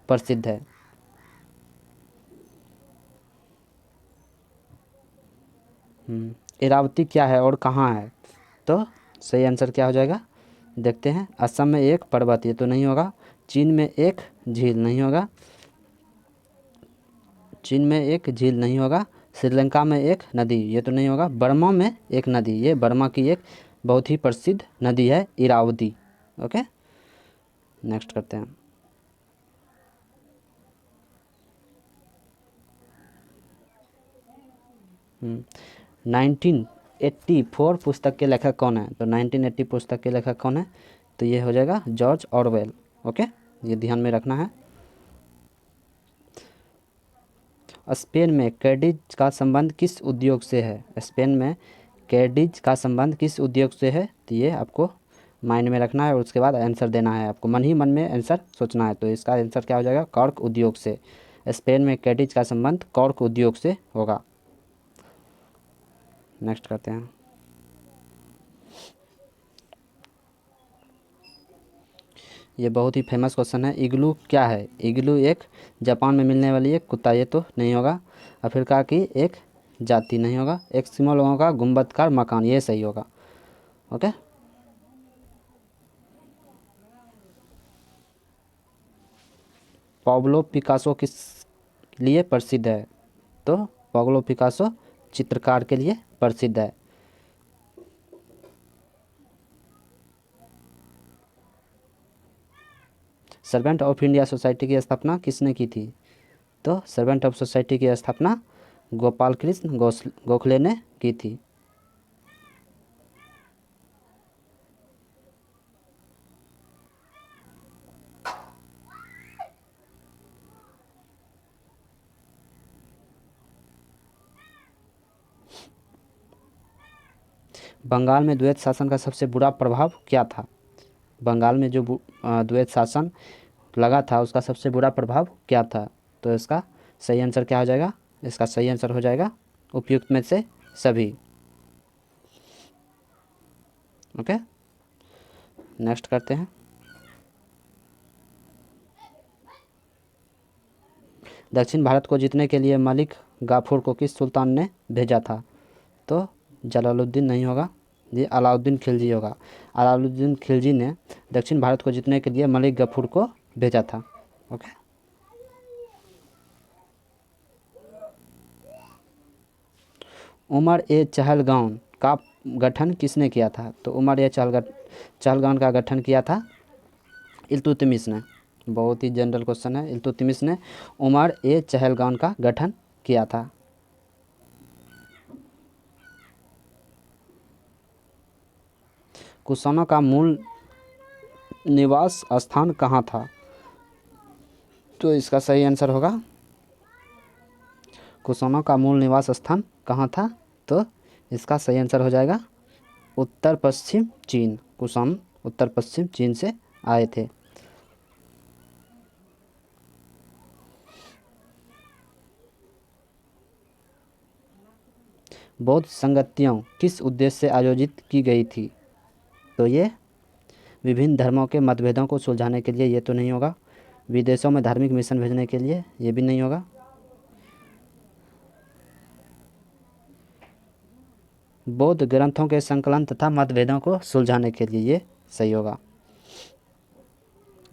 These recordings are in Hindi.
प्रसिद्ध है? इरावती क्या है और कहाँ है? तो सही आंसर क्या हो जाएगा, देखते हैं। असम में एक पर्वत, ये तो नहीं होगा। चीन में एक झील, नहीं होगा। चीन में एक झील नहीं होगा। श्रीलंका में एक नदी, ये तो नहीं होगा। बर्मा में एक नदी, ये बर्मा की एक बहुत ही प्रसिद्ध नदी है, इरावती। ओके, नेक्स्ट करते हैं। हम्म, 1984 पुस्तक के लेखक कौन है? तो 1980 पुस्तक के लेखक कौन है? तो ये हो जाएगा जॉर्ज ऑरवेल। ओके, ये ध्यान में रखना है। स्पेन में कैडिज का संबंध किस उद्योग से है? स्पेन में कैडिज का संबंध किस उद्योग से है? तो ये आपको माइंड में रखना है और उसके बाद आंसर देना है। आपको मन ही मन में आंसर सोचना है। तो इसका आंसर क्या हो जाएगा, कॉर्क उद्योग से। स्पेन में कैडिज का संबंध कॉर्क उद्योग से होगा। नेक्स्ट करते हैं। ये बहुत ही फेमस क्वेश्चन है। इग्लू क्या है? इग्लू एक जापान में मिलने वाली एक कुत्ता, ये तो नहीं होगा। अफ्रीका की एक जाति, नहीं होगा। एक एस्किमो लोगों का गुंबदकार मकान, ये सही होगा। ओके, पाब्लो पिकासो किस लिए प्रसिद्ध है? तो पाब्लो पिकासो चित्रकार के लिए प्रसिद्ध है। सर्वेंट ऑफ इंडिया सोसाइटी की स्थापना किसने की थी? तो सर्वेंट ऑफ सोसाइटी की स्थापना गोपाल कृष्ण गोखले ने की थी। बंगाल में द्वैत शासन का सबसे बुरा प्रभाव क्या था? बंगाल में जो द्वैत शासन लगा था उसका सबसे बुरा प्रभाव क्या था? तो इसका सही आंसर क्या हो जाएगा? इसका सही आंसर हो जाएगा उपयुक्त में से सभी। ओके, नेक्स्ट करते हैं। दक्षिण भारत को जीतने के लिए मलिक गाफूर को किस सुल्तान ने भेजा था? तो जलालुद्दीन नहीं होगा, ये अलाउद्दीन खिलजी होगा। अलाउद्दीन खिलजी ने दक्षिण भारत को जीतने के लिए मलिक गाफूर को भेजा था। ओके, उमर ए चहलगांव का गठन किसने किया था? तो उमर ए चहलगांव का गठन किया था इल्तुतमिश ने। बहुत ही जनरल क्वेश्चन है। इल्तुतमिश ने उमर ए चहलगांव का गठन किया था। कुषाणों का मूल निवास स्थान कहाँ था? तो इसका सही आंसर होगा, कुषाणों का मूल निवास स्थान कहाँ था? तो इसका सही आंसर हो जाएगा उत्तर पश्चिम चीन। कुषाण उत्तर पश्चिम चीन से आए थे। बौद्ध संगतियों किस उद्देश्य से आयोजित की गई थी? तो ये विभिन्न धर्मों के मतभेदों को सुलझाने के लिए, ये तो नहीं होगा। विदेशों में धार्मिक मिशन भेजने के लिए, ये भी नहीं होगा। बौद्ध ग्रंथों के संकलन तथा मतभेदों को सुलझाने के लिए, ये सही होगा।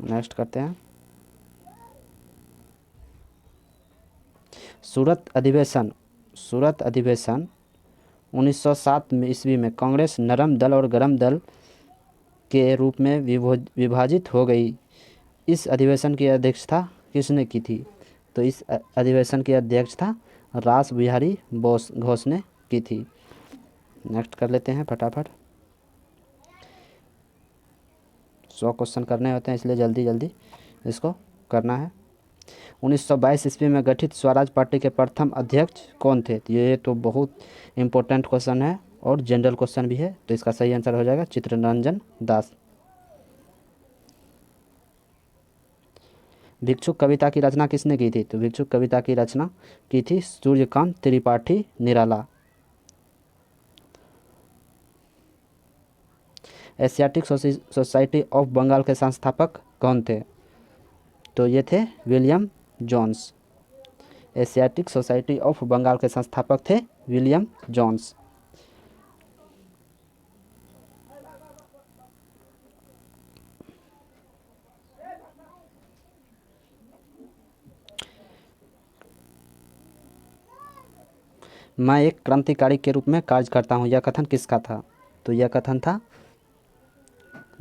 नेक्स्ट करते हैं। सूरत अधिवेशन 1907 में ईस्वी में कांग्रेस नरम दल और गरम दल के रूप में विभाजित हो गई। इस अधिवेशन की अध्यक्षता किसने की थी? तो इस अधिवेशन की अध्यक्षता रास बिहारी बोस घोष ने की थी। नेक्स्ट कर लेते हैं फटाफट। 100 क्वेश्चन करने होते हैं, इसलिए जल्दी जल्दी इसको करना है। 1922 ईस्वी में गठित स्वराज पार्टी के प्रथम अध्यक्ष कौन थे? तो ये तो बहुत इंपॉर्टेंट क्वेश्चन है और जनरल क्वेश्चन भी है। तो इसका सही आंसर हो जाएगा चित्तरंजन दास। भिक्षुक कविता की रचना किसने की थी? तो भिक्षुक कविता की रचना की थी Suryakant Tripathi Nirala. Asiatic Society of Bengal के संस्थापक कौन थे? तो ये थे William Jones. Asiatic Society of Bengal के संस्थापक थे विलियम जोन्स। मैं एक क्रांतिकारी के रूप में कार्य करता हूँ, यह कथन किसका था? तो यह कथन था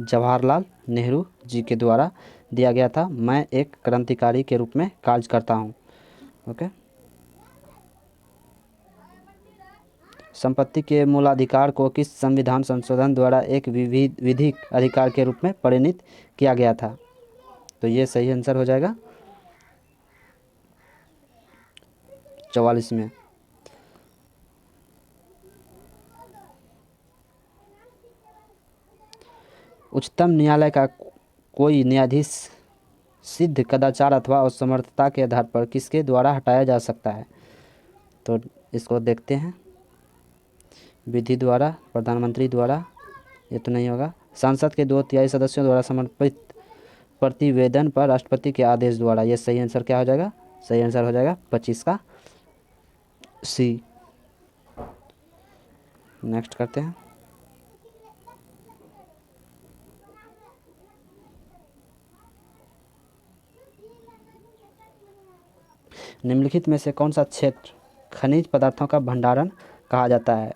जवाहरलाल नेहरू जी के द्वारा दिया गया था। मैं एक क्रांतिकारी के रूप में कार्य करता हूँ। ओके। संपत्ति के मूलाधिकार को किस संविधान संशोधन द्वारा एक विधिक अधिकार के रूप में परिणत किया गया था? तो ये सही आंसर हो जाएगा 44 में। उच्चतम न्यायालय का कोई न्यायाधीश सिद्ध कदाचार अथवा असमर्थता के आधार पर किसके द्वारा हटाया जा सकता है? तो इसको देखते हैं। विधि द्वारा, प्रधानमंत्री द्वारा, ये तो नहीं होगा। संसद के 2/3 सदस्यों द्वारा समर्पित प्रतिवेदन पर राष्ट्रपति के आदेश द्वारा। ये सही आंसर क्या हो जाएगा? सही आंसर हो जाएगा 25 का सी। नेक्स्ट करते हैं। निम्नलिखित में से कौन सा क्षेत्र खनिज पदार्थों का भंडारण कहा जाता है?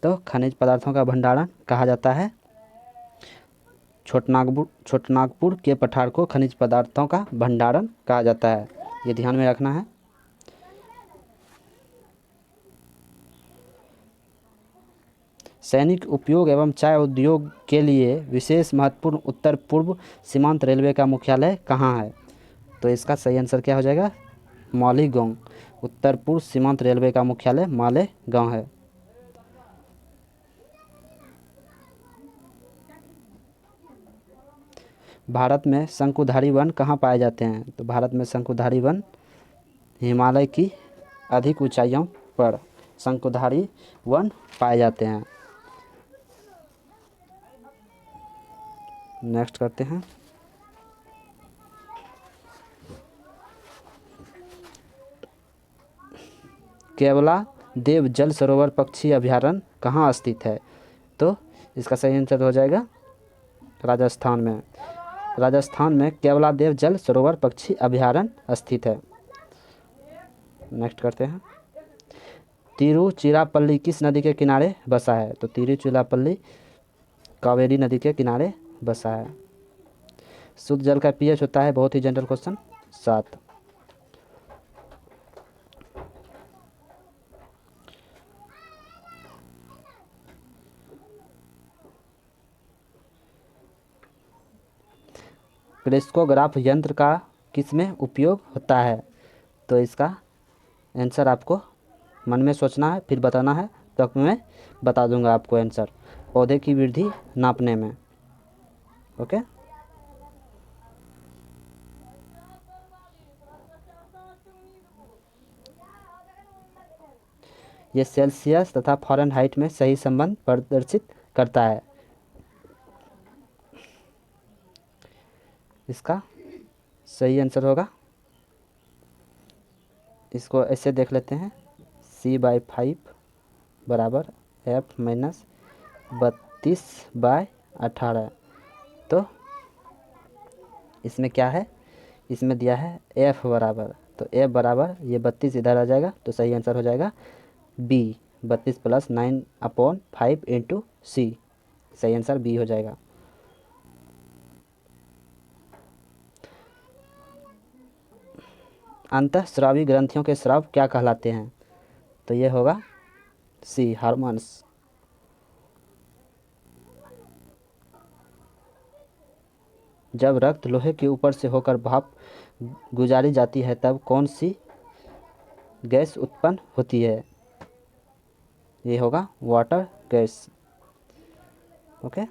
तो खनिज पदार्थों का भंडारण कहा जाता है छोटनागपुर के पठार को खनिज पदार्थों का भंडारण कहा जाता है। ये ध्यान में रखना है। सैनिक उपयोग एवं चाय उद्योग के लिए विशेष महत्वपूर्ण उत्तर पूर्व सीमांत रेलवे का मुख्यालय कहाँ है? तो इसका सही आंसर क्या हो जाएगा? मालेगांव। उत्तर पूर्व सीमांत रेलवे का मुख्यालय मालेगांव है। भारत में शंकुधारी वन कहाँ पाए जाते हैं? तो भारत में शंकुधारी वन हिमालय की अधिक ऊंचाइयों पर शंकुधारी वन पाए जाते हैं। नेक्स्ट करते हैं। केवला देव जल सरोवर पक्षी अभयारण्य कहाँ स्थित है? तो इसका सही आंसर हो जाएगा राजस्थान में। राजस्थान में केवला देव जल सरोवर पक्षी अभयारण्य स्थित है। नेक्स्ट करते हैं। तिरुचिरापल्ली किस नदी के किनारे बसा है? तो तिरुचिरापल्ली कावेरी नदी के किनारे बसा है। शुद्ध जल का पीएच होता है, बहुत ही जनरल क्वेश्चन, 7। क्रेस्कोग्राफ यंत्र का किसमें उपयोग होता है? तो इसका आंसर आपको मन में सोचना है, फिर बताना है, तो मैं बता दूंगा आपको आंसर। पौधे की वृद्धि नापने में। ओके। ये सेल्सियस तथा फ़ारेनहाइट में सही संबंध प्रदर्शित करता है। इसका सही आंसर होगा, इसको ऐसे देख लेते हैं, C/5 बराबर F-32/18। तो इसमें क्या है? इसमें दिया है F बराबर, तो F बराबर ये 32 इधर आ जाएगा, तो सही आंसर हो जाएगा B, 32 + 9/5 × C। सही आंसर B हो जाएगा। अंतःस्रावी ग्रंथियों के स्राव क्या कहलाते हैं? तो ये होगा C, हार्मोन्स। जब रक्त लोहे के ऊपर से होकर भाप गुजारी जाती है तब कौन सी गैस उत्पन्न होती है? ये होगा वाटर गैस। ओके।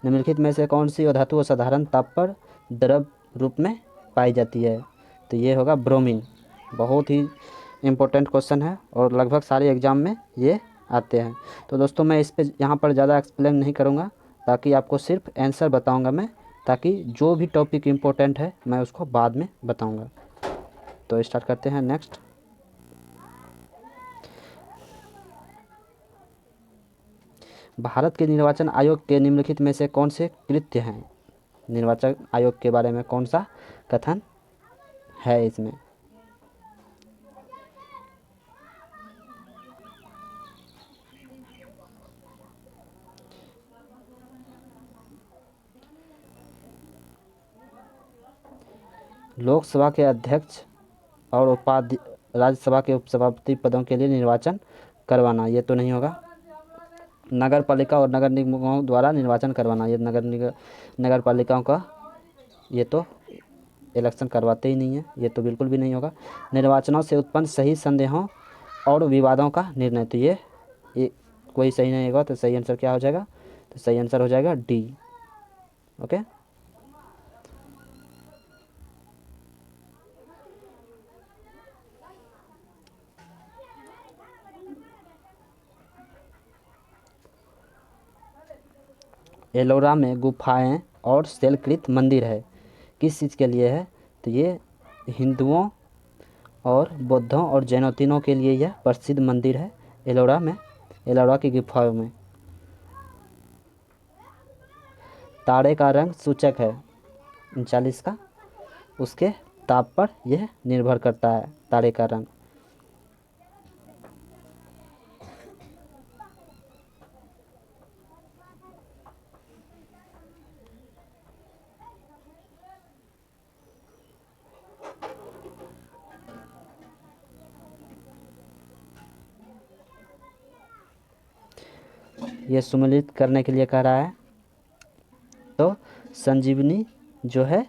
निम्नलिखित में से कौन सी धातु साधारण ताप पर द्रव रूप में पाई जाती है? तो ये होगा ब्रोमीन। बहुत ही इम्पोर्टेंट क्वेश्चन है और लगभग सारे एग्जाम में ये आते हैं। तो दोस्तों मैं इस पे यहाँ पर ज़्यादा एक्सप्लेन नहीं करूँगा, ताकि आपको सिर्फ आंसर बताऊंगा मैं, ताकि जो भी टॉपिक इम्पोर्टेंट है मैं उसको बाद में बताऊंगा। तो स्टार्ट करते हैं। नेक्स्ट, भारत के निर्वाचन आयोग के निम्नलिखित में से कौन से कृत्य हैं? निर्वाचन आयोग के बारे में कौन सा कथन है इसमें? लोकसभा के अध्यक्ष और राज्यसभा के उपसभापति पदों के लिए निर्वाचन करवाना, ये तो नहीं होगा। नगर पालिका और नगर निगमों द्वारा निर्वाचन करवाना, ये नगर पालिकाओं का ये तो इलेक्शन करवाते ही नहीं है, ये तो बिल्कुल भी नहीं होगा। निर्वाचनों से उत्पन्न सही संदेहों और विवादों का निर्णय, तो ये कोई सही नहीं होगा। तो सही आंसर क्या हो जाएगा? तो सही आंसर हो जाएगा डी। ओके, एलोरा में गुफाएं और शैलकृत मंदिर है, किस चीज़ के लिए है? तो ये हिंदुओं और बौद्धों और जैनों तीनों के लिए यह प्रसिद्ध मंदिर है एलोरा में, एलोरा की गुफाओं में। तारे का रंग सूचक है 39 का, उसके ताप पर यह निर्भर करता है, तारे का रंग। ये सम्मिलित करने के लिए कह रहा है। तो संजीवनी जो है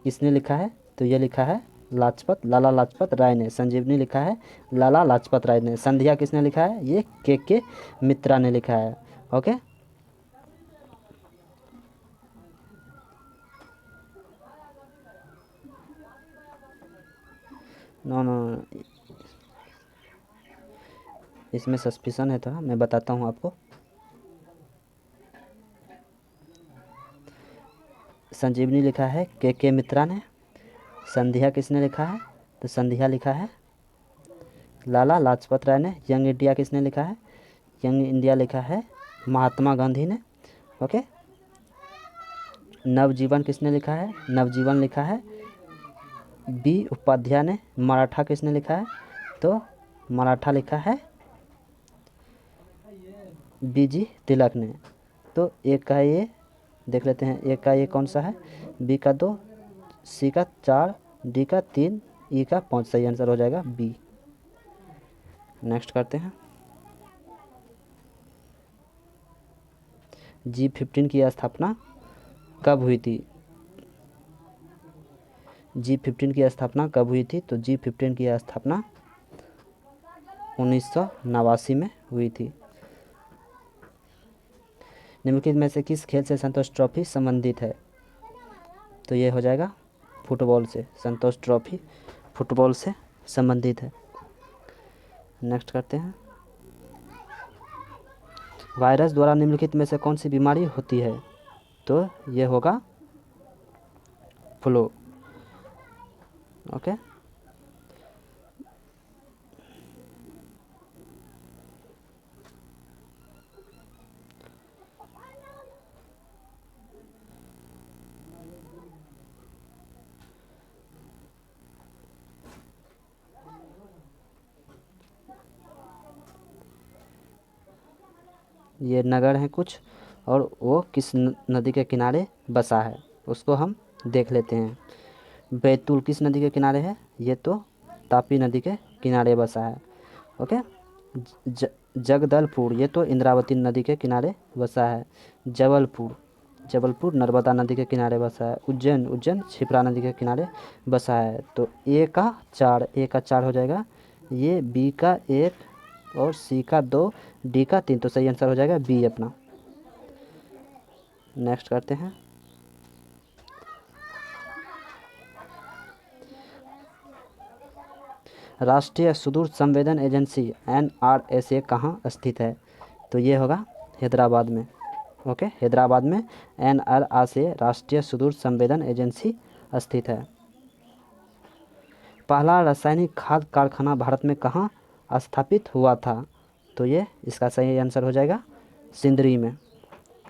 किसने लिखा है? तो ये लिखा है लाला लाजपत राय ने। संजीवनी लिखा है लाला लाजपत राय ने। संध्या किसने लिखा है? ये के मित्रा ने लिखा है। ओके, नो नो, इसमें सस्पिशन है थोड़ा, मैं बताता हूँ आपको। संजीवनी लिखा है के मित्रा ने। संध्या किसने लिखा है? तो संध्या लिखा है लाला लाजपत राय ने। यंग इंडिया किसने लिखा है? यंग इंडिया लिखा है महात्मा गांधी ने। ओके, नवजीवन किसने लिखा है? नवजीवन लिखा है बी उपाध्याय ने। मराठा किसने लिखा है? तो मराठा लिखा है बीजी तिलक ने। तो एक का ये देख लेते हैं, एक का ये कौन सा है? बी का 2, सी का 4, डी का 3, ई का 5। सही आंसर हो जाएगा बी। नेक्स्ट करते हैं। G15 की स्थापना कब हुई थी? G15 की स्थापना कब हुई थी? तो G15 की स्थापना 1989 में हुई थी। निम्नलिखित में से किस खेल से संतोष ट्रॉफी संबंधित है? तो ये हो जाएगा फुटबॉल से। संतोष ट्रॉफी फुटबॉल से संबंधित है। नेक्स्ट करते हैं। वायरस द्वारा निम्नलिखित में से कौन सी बीमारी होती है? तो ये होगा फ्लू। ओके, ये नगर हैं कुछ, और वो किस नदी के किनारे बसा है उसको हम देख लेते हैं। बैतूल किस नदी के किनारे है? ये तो तापी नदी के किनारे बसा है। ओके, जगदलपुर ये तो इंद्रावती नदी के किनारे बसा है। जबलपुर नर्मदा नदी के किनारे बसा है। उज्जैन क्षिप्रा नदी के किनारे बसा है। तो ए का 4 हो जाएगा। ये बी का 1 और सी का 2, डी का 3। तो सही आंसर हो जाएगा बी अपना। नेक्स्ट करते हैं। राष्ट्रीय सुदूर संवेदन एजेंसी NRSA कहाँ स्थित है? तो ये होगा हैदराबाद में। ओके, हैदराबाद में NRA राष्ट्रीय सुदूर संवेदन एजेंसी स्थित है। पहला रासायनिक खाद कारखाना भारत में कहाँ स्थापित हुआ था? तो ये इसका सही आंसर हो जाएगा सिंदरी में।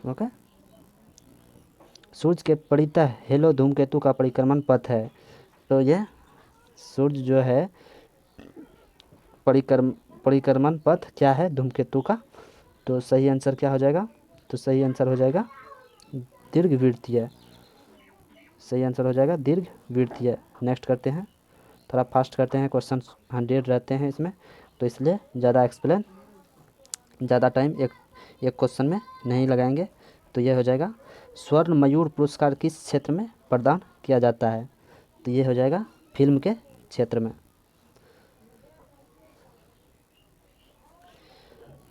ओके, सूर्य के परितः हेलो धूमकेतु का परिक्रमण पथ है। तो ये सूर्य जो है परिक्रमण पथ क्या है धूमकेतु का? तो सही आंसर क्या हो जाएगा? तो सही आंसर हो जाएगा दीर्घवृत्तीय। सही आंसर हो जाएगा दीर्घवृत्तीय। नेक्स्ट करते हैं, थोड़ा फास्ट करते हैं, क्वेश्चन 100 रहते हैं इसमें, तो इसलिए ज़्यादा टाइम एक क्वेश्चन में नहीं लगाएंगे। तो ये हो जाएगा स्वर्ण मयूर पुरस्कार किस क्षेत्र में प्रदान किया जाता है? तो ये हो जाएगा फिल्म के क्षेत्र में।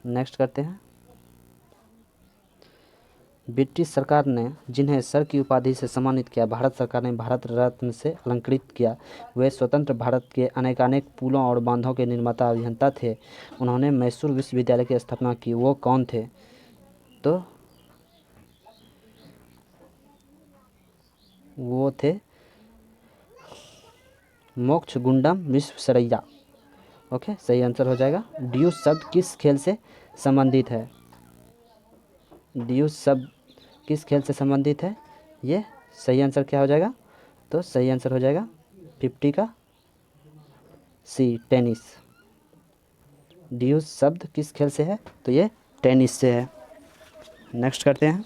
नेक्स्ट करते हैं, ब्रिटिश सरकार ने जिन्हें सर की उपाधि से सम्मानित किया, भारत सरकार ने भारत रत्न से अलंकृत किया, वे स्वतंत्र भारत के अनेकानेक पुलों और बांधों के निर्माता अभियंता थे। उन्होंने मैसूर विश्वविद्यालय की स्थापना की, वो कौन थे? तो वो थे मोक्षगुंडम विश्वेश्वरैया। ओके, सही आंसर हो जाएगा। ड्यूस शब्द किस खेल से संबंधित है? ड्यूस शब्द किस खेल से संबंधित है? ये सही आंसर क्या हो जाएगा? तो सही आंसर हो जाएगा 50 का सी, टेनिस। ड्यूस शब्द किस खेल से है? तो ये टेनिस से है। नेक्स्ट करते हैं,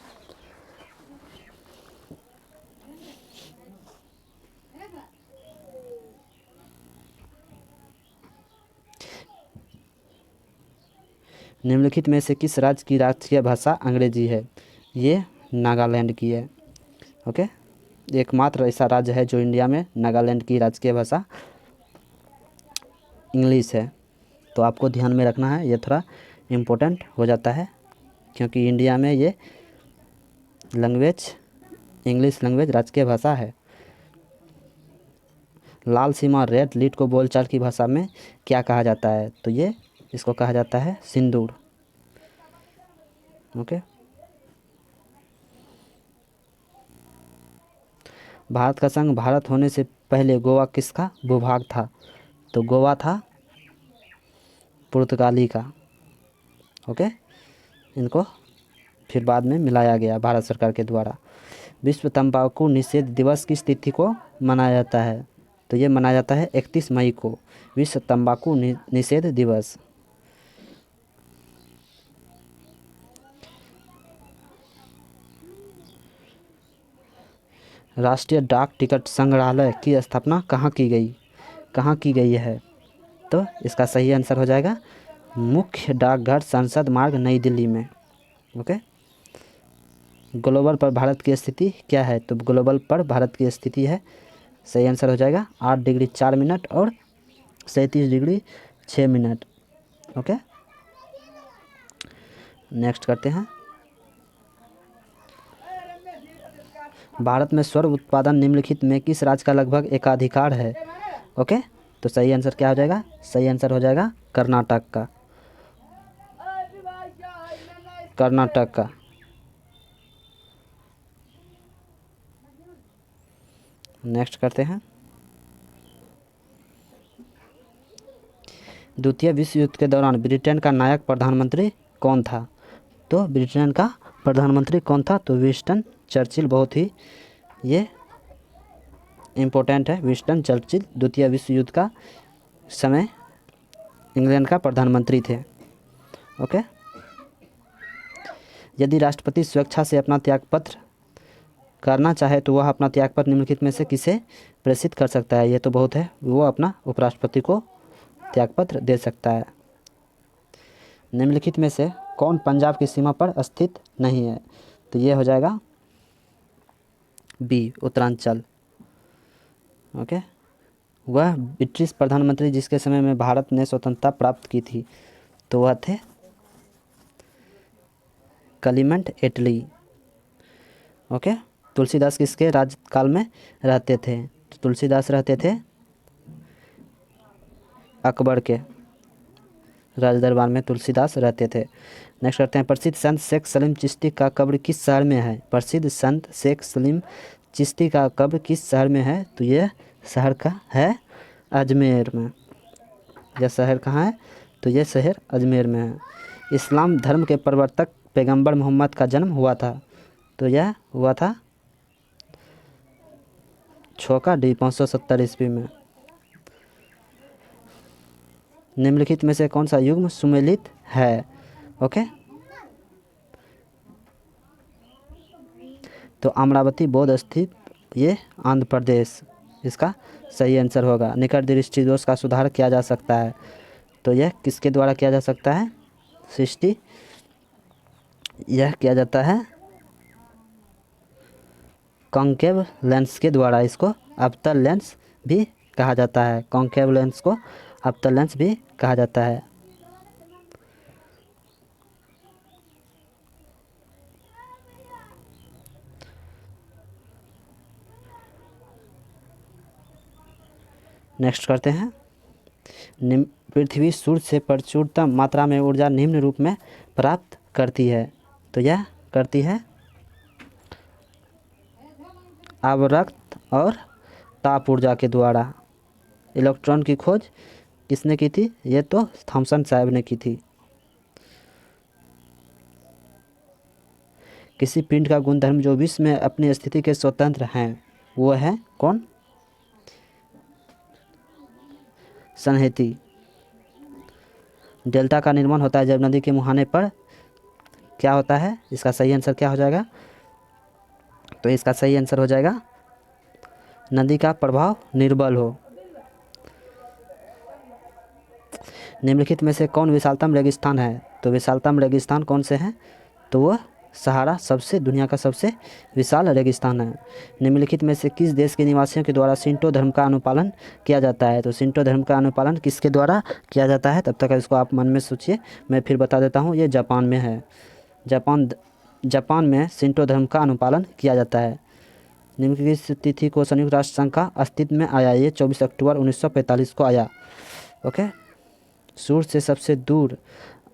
निम्नलिखित में से किस राज्य की राष्ट्रीय भाषा अंग्रेजी है? ये नागालैंड की है। ओके, एकमात्र ऐसा राज्य है जो इंडिया में नागालैंड की राजकीय भाषा इंग्लिश है। तो आपको ध्यान में रखना है, ये थोड़ा इम्पोर्टेंट हो जाता है क्योंकि इंडिया में ये लैंग्वेज इंग्लिश लैंग्वेज राजकीय भाषा है। लाल सीमा रेड लीड को बोलचाल की भाषा में क्या कहा जाता है? तो ये इसको कहा जाता है सिंदूर। ओके, भारत का संघ भारत होने से पहले गोवा किसका भूभाग था? तो गोवा था पुर्तगाली का। ओके, इनको फिर बाद में मिलाया गया भारत सरकार के द्वारा। विश्व तंबाकू निषेध दिवस किस तिथि को मनाया जाता है? तो ये मनाया जाता है 31 मई को, विश्व तंबाकू निषेध दिवस। राष्ट्रीय डाक टिकट संग्रहालय की स्थापना कहाँ की गई है? तो इसका सही आंसर हो जाएगा मुख्य डाकघर संसद मार्ग नई दिल्ली में। ओके, ग्लोबल पर भारत की स्थिति क्या है? तो ग्लोबल पर भारत की स्थिति है, सही आंसर हो जाएगा 8 डिग्री 4 मिनट और 37 डिग्री 6 मिनट। ओके, नेक्स्ट करते हैं, भारत में स्वर उत्पादन निम्नलिखित में किस राज्य का लगभग एकाधिकार है? ओके, तो सही आंसर क्या हो जाएगा? सही आंसर हो जाएगा कर्नाटक का। नेक्स्ट करते हैं, द्वितीय विश्व युद्ध के दौरान ब्रिटेन का नायक प्रधानमंत्री कौन था? तो ब्रिटेन का प्रधानमंत्री कौन था? तो विंस्टन चर्चिल। बहुत ही ये इम्पोर्टेंट है, विंस्टन चर्चिल द्वितीय विश्व युद्ध का समय इंग्लैंड का प्रधानमंत्री थे। ओके, यदि राष्ट्रपति स्वेच्छा से अपना त्यागपत्र करना चाहे तो वह अपना त्यागपत्र निम्नलिखित में से किसे प्रेषित कर सकता है? ये तो बहुत है, वो अपना उपराष्ट्रपति को त्यागपत्र दे सकता है। निम्नलिखित में से कौन पंजाब की सीमा पर स्थित नहीं है? तो ये हो जाएगा बी, उत्तरांचल। ओके, वह ब्रिटिश प्रधानमंत्री जिसके समय में भारत ने स्वतंत्रता प्राप्त की थी, तो वह थे क्लीमेंट एटली। ओके, तुलसीदास किसके राज्यकाल में रहते थे? तो तुलसीदास रहते थे अकबर के राज दरबार में तुलसीदास रहते थे। नेक्स्ट करते हैं, प्रसिद्ध संत शेख सलीम चिश्ती का कब्र किस शहर में है? प्रसिद्ध संत शेख सलीम चिश्ती का कब्र किस शहर में है? तो यह शहर का है अजमेर में। यह शहर कहाँ है? तो यह शहर अजमेर में है। इस्लाम धर्म के प्रवर्तक पैगंबर मोहम्मद का जन्म हुआ था? तो यह हुआ था 6 570 ईस्वी में। निम्नलिखित में से कौन सा युग्म सुमेलित है? ओके, तो अमरावती बौद्ध स्थित ये आंध्र प्रदेश इसका सही आंसर होगा। निकट दृष्टि दोष का सुधार किया जा सकता है? तो यह किसके द्वारा किया जा सकता है? सृष्टि, यह किया जाता है कॉन्केव लेंस के द्वारा। इसको अवतल लेंस भी कहा जाता है। कॉन्केव लेंस को अवतल लेंस भी कहा जाता है। नेक्स्ट करते हैं, पृथ्वी सूर्य से प्रचुरतम मात्रा में ऊर्जा निम्न रूप में प्राप्त करती है? तो यह करती है आवर्त और ताप ऊर्जा के द्वारा। इलेक्ट्रॉन की खोज किसने की थी? ये तो थॉमसन साहब ने की थी। किसी पिंड का गुणधर्म जो विश्व में अपनी स्थिति के स्वतंत्र हैं वो है कौन? संहति। डेल्टा का निर्माण होता है जब नदी के मुहाने पर क्या होता है? इसका सही आंसर क्या हो जाएगा? तो इसका सही आंसर हो जाएगा नदी का प्रभाव निर्बल हो। निम्नलिखित में से कौन विशालतम रेगिस्तान है? तो विशालतम रेगिस्तान कौन से हैं? तो वह सहारा सबसे दुनिया का सबसे विशाल रेगिस्तान है। निम्नलिखित में से किस देश के निवासियों के द्वारा शिंटो धर्म का अनुपालन किया जाता है? तो शिंटो धर्म का अनुपालन किसके द्वारा किया जाता है? तब तक इसको आप मन में सोचिए, मैं फिर बता देता हूँ। ये जापान में है। जापान में शिंटो धर्म का अनुपालन किया जाता है। निम्नलिखित तिथि को संयुक्त राष्ट्र संघ का अस्तित्व में आया? ये 24 अक्टूबर 1945 को आया। ओके, सूर्य से सबसे दूर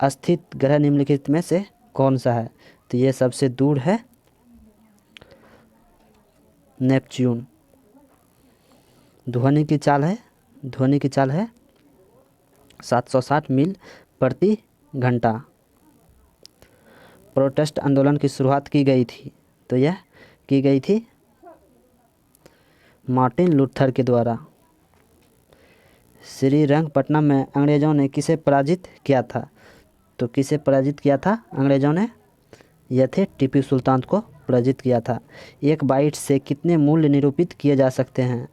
स्थित ग्रह निम्नलिखित में से कौन सा है? तो ये सबसे दूर है नेपच्यून। ध्वनि की चाल है 760 मील प्रति घंटा। प्रोटेस्ट आंदोलन की शुरुआत की गई थी? तो यह की गई थी मार्टिन लूथर के द्वारा। श्रीरंगपट्टनम में अंग्रेज़ों ने किसे पराजित किया था? तो किसे पराजित किया था अंग्रेज़ों ने? यह थे टीपू सुल्तान को पराजित किया था। एक बाइट से कितने मूल्य निरूपित किए जा सकते हैं?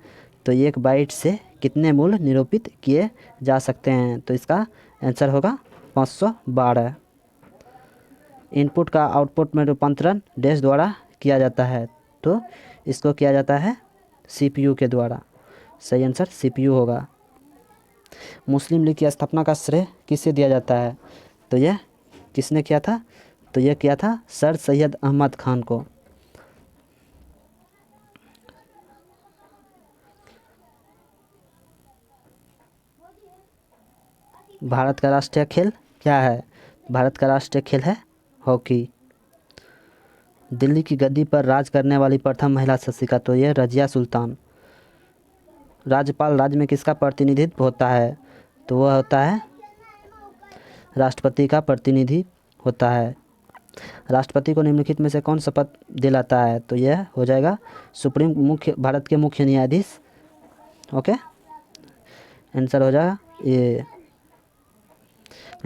तो एक बाइट से कितने मूल्य निरूपित किए जा सकते हैं? तो इसका आंसर होगा 512। इनपुट का आउटपुट में रूपांतरण डैश द्वारा किया जाता है? तो इसको किया जाता है सीपीयू के द्वारा। सही आंसर सीपीयू होगा। मुस्लिम लीग की स्थापना का श्रेय किसे दिया जाता है? तो यह किसने किया था? तो यह किया था सर सैयद अहमद खान को। भारत का राष्ट्रीय खेल क्या है? भारत का राष्ट्रीय खेल है हॉकी। दिल्ली की गद्दी पर राज करने वाली प्रथम महिला शासिका? तो यह रजिया सुल्तान। राज्यपाल राज्य में किसका प्रतिनिधित्व होता है? तो वह होता है राष्ट्रपति का प्रतिनिधि होता है। राष्ट्रपति को निम्नलिखित में से कौन शपथ दिलाता है? तो यह हो जाएगा भारत के मुख्य न्यायाधीश। ओके, आंसर हो जाएगा ये।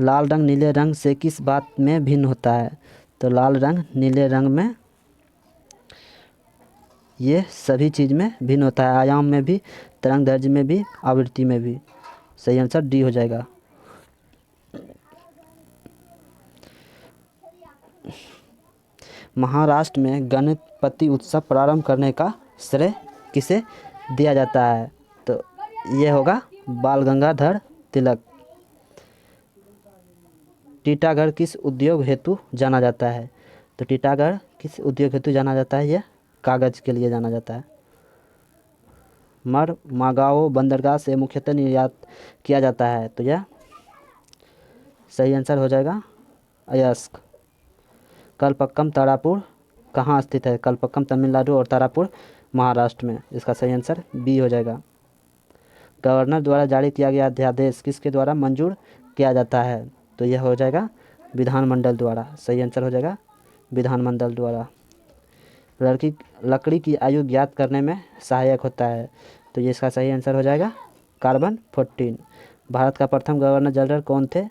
लाल रंग नीले रंग से किस बात में भिन्न होता है? तो लाल रंग नीले रंग में ये सभी चीज़ में भिन्न होता है, आयाम में भी, तरंग दैर्ध्य में भी, आवृत्ति में भी। सही आंसर डी हो जाएगा। महाराष्ट्र में गणपति उत्सव प्रारंभ करने का श्रेय किसे दिया जाता है? तो ये होगा बाल गंगाधर तिलक। टीटागढ़ किस उद्योग हेतु जाना जाता है? तो टीटागढ़ किस उद्योग हेतु जाना जाता है? यह कागज़ के लिए जाना जाता है। मागाओ बंदरगाह से मुख्यतः निर्यात किया जाता है? तो यह सही आंसर हो जाएगा अयस्क। कल्पक्कम तारापुर कहाँ स्थित है? कल्पक्कम तमिलनाडु और तारापुर महाराष्ट्र में। इसका सही आंसर बी हो जाएगा। गवर्नर द्वारा जारी किया गया अध्यादेश किसके द्वारा मंजूर किया जाता है? तो यह हो जाएगा विधानमंडल द्वारा। सही आंसर हो जाएगा विधानमंडल द्वारा। लकड़ी की आयु ज्ञात करने में सहायक होता है, तो ये इसका सही आंसर हो जाएगा कार्बन 14। भारत का प्रथम गवर्नर जनरल कौन थे?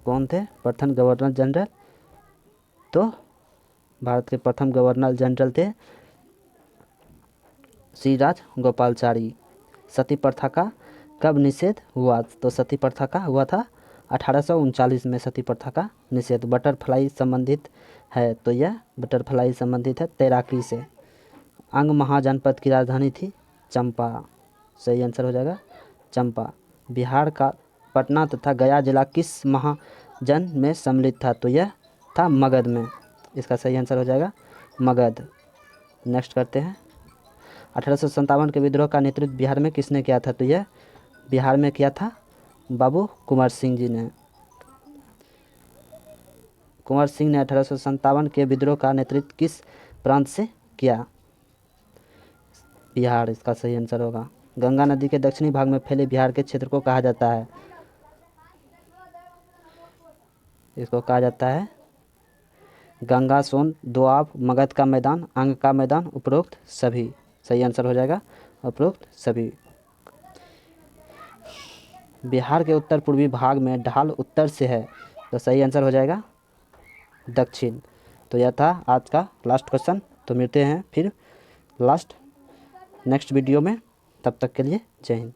कौन थे प्रथम गवर्नर जनरल? तो भारत के प्रथम गवर्नर जनरल थे श्री राजगोपालाचारी। सती प्रथा का कब निषेध हुआ? तो सती प्रथा का हुआ था 1839 में। सती प्रथा का निषेध बटरफ्लाई संबंधित है, तो यह बटरफ्लाई संबंधित है तैराकी से। अंग महाजनपद की राजधानी थी चंपा। सही आंसर हो जाएगा चंपा। बिहार का पटना तथा गया जिला किस महाजन में सम्मिलित था? तो यह था मगध में। इसका सही आंसर हो जाएगा मगध। नेक्स्ट करते हैं। 1857 के विद्रोह का नेतृत्व बिहार में किसने किया था? तो यह बिहार में किया था बाबू कुंवर सिंह जी ने। कुंवर सिंह ने 1857 के विद्रोह का नेतृत्व किस प्रांत से किया? बिहार। इसका सही आंसर होगा। गंगा नदी के दक्षिणी भाग में फैले बिहार के क्षेत्र को कहा जाता है? इसको कहा जाता है गंगा, सोन, दोआब, मगध का मैदान, अंग का मैदान, उपरोक्त सभी। सही आंसर हो जाएगा उपरोक्त सभी। बिहार के उत्तर पूर्वी भाग में ढाल उत्तर से है, तो सही आंसर हो जाएगा दक्षिण। तो यह था आज का लास्ट क्वेश्चन। तो मिलते हैं फिर नेक्स्ट वीडियो में। तब तक के लिए जय हिंद।